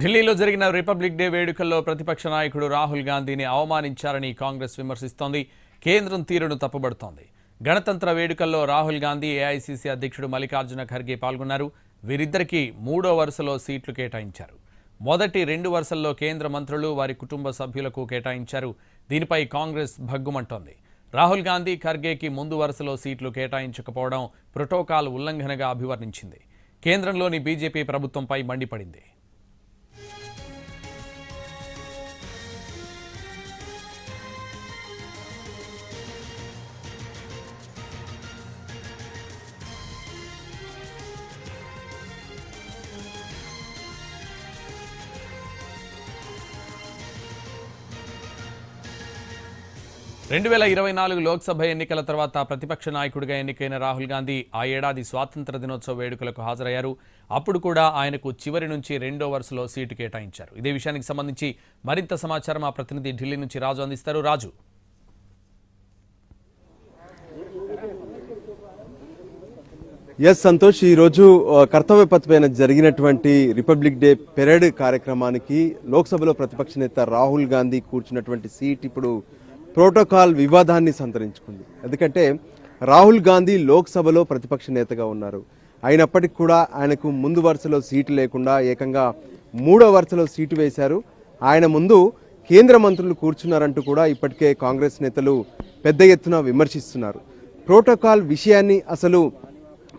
ఢిల్లీలో జరిగిన republic day వేడుకల్లో ప్రతిపక్ష నాయకుడు రాహుల్ గాంధీని అవమానించారని కాంగ్రెస్ విమర్శిస్తోంది. కేంద్రం తీరును తప్పుబడుతోంది. గణతంత్ర వేడుకల్లో రాహుల్ గాంధీ, ఏఐసీసీ అధ్యక్షుడు మల్లికార్జున ఖర్గే పాల్గొన్నారు. వీరిద్దరికీ మూడో వరుసలో సీట్లు కేటాయించారు. మొదటి 2 వరుసల్లో కేంద్ర మంత్రులు, వారి కుటుంబ సభ్యులకు కేటాయించారు. దీనిపై కాంగ్రెస్ భగ్గుమంటోంది. రాహుల్ గాంధీ, ఖర్గేకి ముందు వరుసలో సీట్లు కేటాయించకపోవడం ప్రోటోకాల్ ఉల్లంఘనగా అభివర్ణించింది. కేంద్రంలోని బీజేపీ ప్రభుత్వంపై మండిపడింది. 2024 లోక్సభ ఎన్నికల తర్వాత ప్రతిపక్ష నాయకుడిగా ఎన్నికైన రాహుల్ గాంధీ ఆ ఏడాది స్వాతంత్ర దినోత్సవ వేడుకలకు హాజరయ్యారు. అప్పుడు కూడా ఆయనకు చివరి నుంచి 2వ వరుసలో సీటు కేటాయించారు. ఇదే విషయానికి సంబంధించి మరింత సమాచారం మా ప్రతినిధి ఢిల్లీ నుంచి రాజు అందిస్తారు. రాజు, సంతోష్, ఈరోజు కర్తవ్య పథ్ పైన జరిగినటువంటి రిపబ్లిక్ డే పెరేడ్ కార్యక్రమానికి లోక్సభలో ప్రతిపక్ష నేత రాహుల్ గాంధీ కూర్చున్నటువంటి సీట్ ఇప్పుడు ప్రోటోకాల్ వివాదాన్ని సంతరించుకుంది. ఎందుకంటే రాహుల్ గాంధీ లోక్సభలో ప్రతిపక్ష నేతగా ఉన్నారు. అయినప్పటికీ కూడా ఆయనకు ముందు వరుసలో సీటు లేకుండా ఏకంగా 3వ వరుసలో సీటు వేశారు. ఆయన ముందు కేంద్ర మంత్రులు కూర్చున్నారంటూ కూడా ఇప్పటికే కాంగ్రెస్ నేతలు పెద్ద ఎత్తున విమర్శిస్తున్నారు. ప్రోటోకాల్ విషయాన్ని అసలు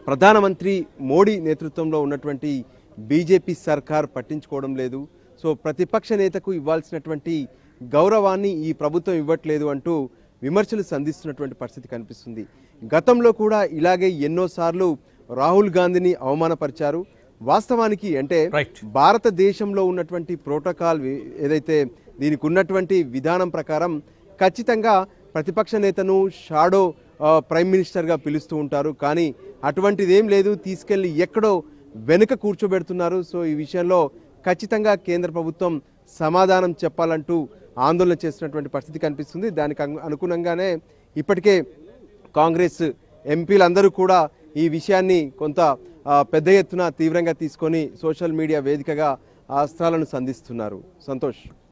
ప్రధానమంత్రి మోడీ నేతృత్వంలో ఉన్నటువంటి బీజేపీ సర్కార్ పట్టించుకోవడం లేదు. సో ప్రతిపక్ష నేతకు ఇవ్వాల్సినటువంటి గౌరవాన్ని ఈ ప్రభుత్వం ఇవ్వట్లేదు అంటూ విమర్శలు సంధిస్తున్నటువంటి పరిస్థితి కనిపిస్తుంది. గతంలో కూడా ఇలాగే ఎన్నోసార్లు రాహుల్ గాంధీని అవమానపరిచారు. వాస్తవానికి అంటే భారతదేశంలో ఉన్నటువంటి ప్రోటోకాల్ ఏదైతే దీనికి ఉన్నటువంటి విధానం ప్రకారం ఖచ్చితంగా ప్రతిపక్ష నేతను షాడో ప్రైమ్ మినిస్టర్గా పిలుస్తూ ఉంటారు. కానీ అటువంటిది ఏం లేదు, తీసుకెళ్లి ఎక్కడో వెనుక కూర్చోబెడుతున్నారు. సో ఈ విషయంలో ఖచ్చితంగా కేంద్ర ప్రభుత్వం సమాధానం చెప్పాలంటూ ఆందోళన చేస్తున్నటువంటి పరిస్థితి కనిపిస్తుంది. దానికి అనుగుణంగానే ఇప్పటికే కాంగ్రెస్ ఎంపీలందరూ కూడా ఈ విషయాన్ని కొంత పెద్ద ఎత్తున తీవ్రంగా తీసుకొని సోషల్ మీడియా వేదికగా అస్త్రాలను సంధిస్తున్నారు. సంతోష్.